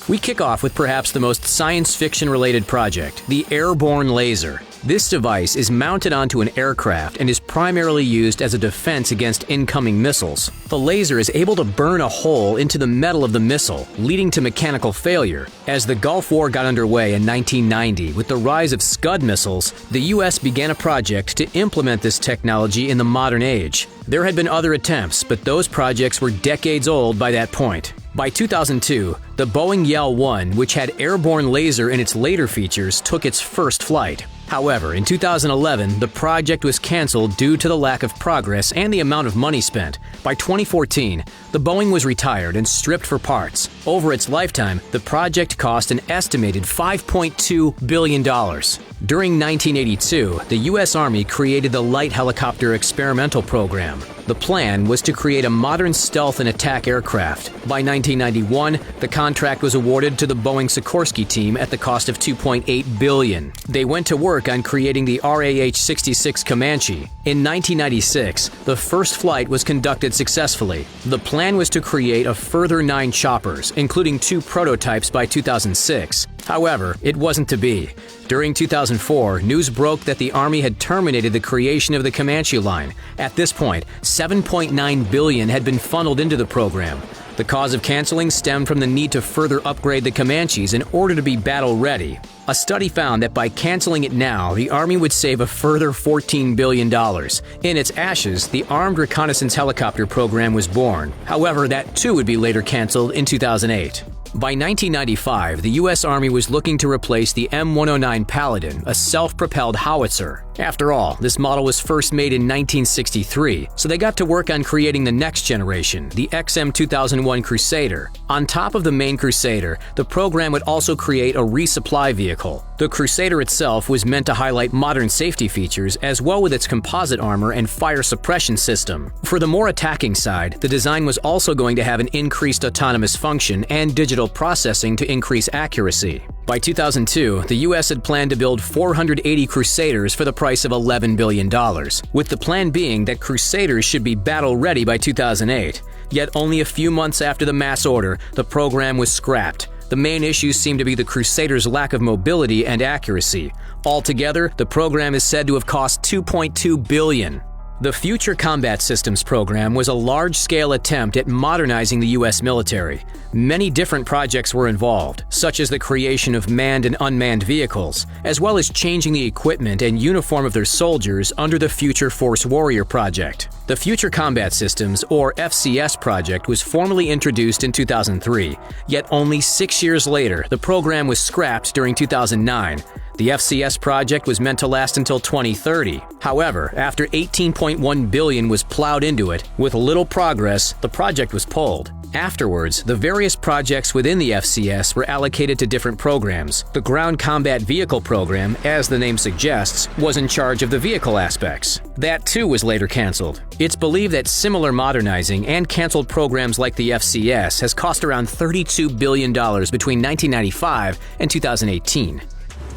We kick off with perhaps the most science fiction-related project, the airborne laser. This device is mounted onto an aircraft and is primarily used as a defense against incoming missiles. The laser is able to burn a hole into the metal of the missile, leading to mechanical failure. As the Gulf War got underway in 1990 with the rise of Scud missiles, the U.S. began a project to implement this technology in the modern age. There had been other attempts, but those projects were decades old by that point. By 2002, the Boeing YEL-1, which had airborne laser in its later features, took its first flight. However, in 2011, the project was canceled due to the lack of progress and the amount of money spent. By 2014, the Boeing was retired and stripped for parts. Over its lifetime, the project cost an estimated $5.2 billion. During 1982, the U.S. Army created the Light Helicopter Experimental Program. The plan was to create a modern stealth and attack aircraft. By 1991, the contract was awarded to the Boeing Sikorsky team at the cost of $2.8 billion. They went to work on creating the RAH-66 Comanche. In 1996, the first flight was conducted successfully. The plan was to create a further 9 choppers, including 2 prototypes by 2006. However, it wasn't to be. During 2004, news broke that the Army had terminated the creation of the Comanche line. At this point, $7.9 billion had been funneled into the program. The cause of canceling stemmed from the need to further upgrade the Comanches in order to be battle-ready. A study found that by canceling it now, the Army would save a further $14 billion. In its ashes, the Armed Reconnaissance Helicopter program was born. However, that too would be later canceled in 2008. By 1995, the U.S. Army was looking to replace the M109 Paladin, a self-propelled howitzer. After all, this model was first made in 1963, so they got to work on creating the next generation, the XM2001 Crusader. On top of the main Crusader, the program would also create a resupply vehicle. The Crusader itself was meant to highlight modern safety features as well with its composite armor and fire suppression system. For the more attacking side, the design was also going to have an increased autonomous function and digital processing to increase accuracy. By 2002, the U.S. had planned to build 480 Crusaders for the price of $11 billion, with the plan being that Crusaders should be battle-ready by 2008. Yet only a few months after the mass order, the program was scrapped. The main issue seemed to be the Crusader's lack of mobility and accuracy. Altogether, the program is said to have cost $2.2 billion. The Future Combat Systems program was a large-scale attempt at modernizing the U.S. military. Many different projects were involved, such as the creation of manned and unmanned vehicles, as well as changing the equipment and uniform of their soldiers under the Future Force Warrior project. The Future Combat Systems, or FCS project, was formally introduced in 2003, yet only 6 years later, the program was scrapped during 2009. The FCS project was meant to last until 2030. However, after $18.1 billion was plowed into it, with little progress, the project was pulled. Afterwards, the various projects within the FCS were allocated to different programs. The Ground Combat Vehicle Program, as the name suggests, was in charge of the vehicle aspects. That too was later canceled. It's believed that similar modernizing and canceled programs like the FCS has cost around $32 billion between 1995 and 2018.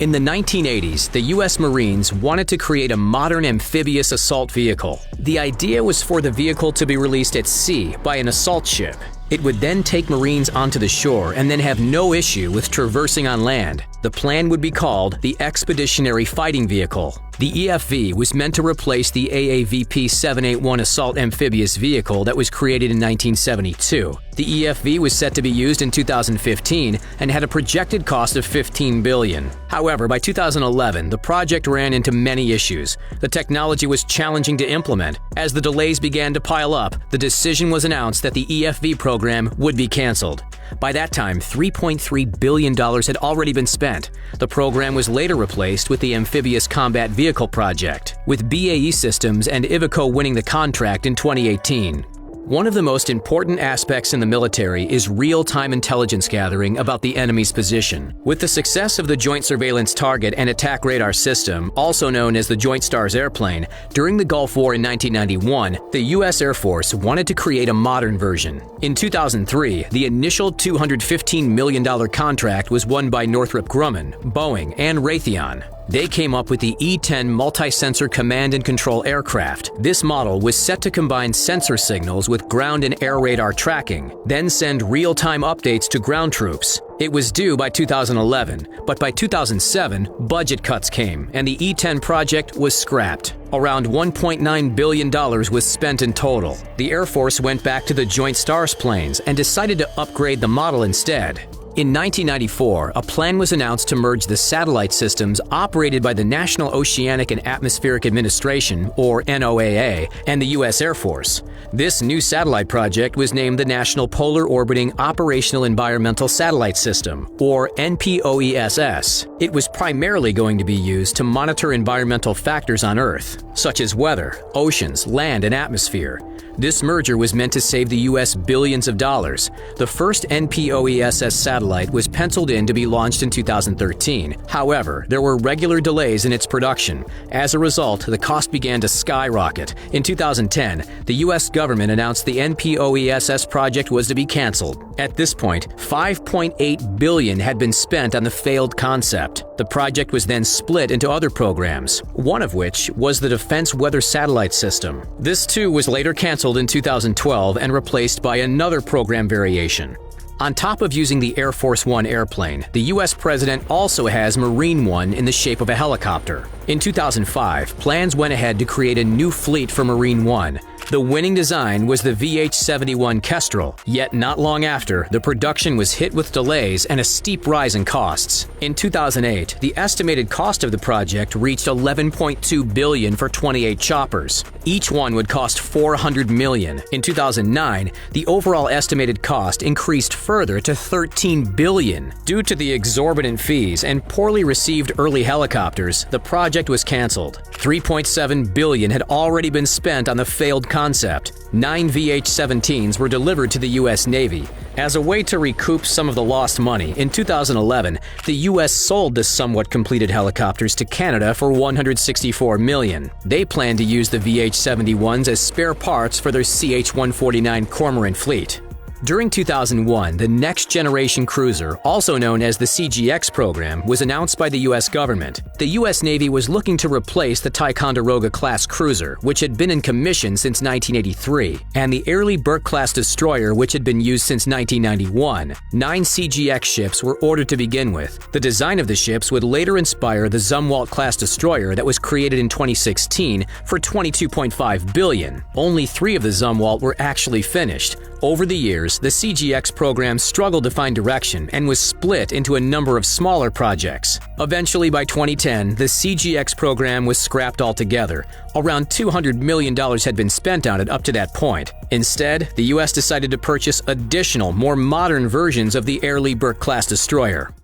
In the 1980s, the U.S. Marines wanted to create a modern amphibious assault vehicle. The idea was for the vehicle to be released at sea by an assault ship. It would then take Marines onto the shore and then have no issue with traversing on land. The plan would be called the Expeditionary Fighting Vehicle. The EFV was meant to replace the AAVP-781 assault amphibious vehicle that was created in 1972. The EFV was set to be used in 2015 and had a projected cost of $15 billion. However, by 2011, the project ran into many issues. The technology was challenging to implement. As the delays began to pile up, the decision was announced that the EFV program would be canceled. By that time, $3.3 billion had already been spent. The program was later replaced with the Amphibious Combat Vehicle Project, with BAE Systems and Iveco winning the contract in 2018. One of the most important aspects in the military is real-time intelligence gathering about the enemy's position. With the success of the Joint Surveillance Target and Attack Radar System, also known as the Joint STARS airplane, during the Gulf War in 1991, the U.S. Air Force wanted to create a modern version. In 2003, the initial $215 million contract was won by Northrop Grumman, Boeing, and Raytheon. They came up with the E-10 multi-sensor command and control aircraft. This model was set to combine sensor signals with ground and air radar tracking, then send real-time updates to ground troops. It was due by 2011, but by 2007, budget cuts came, and the E-10 project was scrapped. Around $1.9 billion was spent in total. The Air Force went back to the Joint Stars planes and decided to upgrade the model instead. In 1994, a plan was announced to merge the satellite systems operated by the National Oceanic and Atmospheric Administration, or NOAA, and the U.S. Air Force. This new satellite project was named the National Polar Orbiting Operational Environmental Satellite System, or NPOESS. It was primarily going to be used to monitor environmental factors on Earth, such as weather, oceans, land, and atmosphere. This merger was meant to save the U.S. billions of dollars. The first NPOESS satellite was penciled in to be launched in 2013. However, there were regular delays in its production. As a result, the cost began to skyrocket. In 2010, the U.S. government announced the NPOESS project was to be canceled. At this point, $5.8 billion had been spent on the failed concept. The project was then split into other programs, one of which was the Defense Weather Satellite System. This too was later canceled in 2012 and replaced by another program variation. On top of using the Air Force One airplane, the U.S. president also has Marine One in the shape of a helicopter. In 2005, plans went ahead to create a new fleet for Marine One. The winning design was the VH-71 Kestrel, yet not long after, the production was hit with delays and a steep rise in costs. In 2008, the estimated cost of the project reached $11.2 billion for 28 choppers. Each one would cost $400 million. In 2009, the overall estimated cost increased further to $13 billion. Due to the exorbitant fees and poorly received early helicopters, the project was canceled. $3.7 billion had already been spent on the failed concept. 9 VH-17s were delivered to the U.S. Navy. As a way to recoup some of the lost money, in 2011, the U.S. sold the somewhat completed helicopters to Canada for $164 million. They plan to use the VH-71s as spare parts for their CH-149 Cormorant fleet. During 2001, the Next Generation Cruiser, also known as the CGX program, was announced by the U.S. government. The U.S. Navy was looking to replace the Ticonderoga-class cruiser, which had been in commission since 1983, and the Airlie Burke-class destroyer, which had been used since 1991. 9 CGX ships were ordered to begin with. The design of the ships would later inspire the Zumwalt-class destroyer that was created in 2016 for $22.5 billion. Only 3 of the Zumwalt were actually finished. Over the years, the CGX program struggled to find direction and was split into a number of smaller projects. Eventually, by 2010, the CGX program was scrapped altogether. Around $200 million had been spent on it up to that point. Instead, the U.S. decided to purchase additional, more modern versions of the Airlie Burke-class destroyer.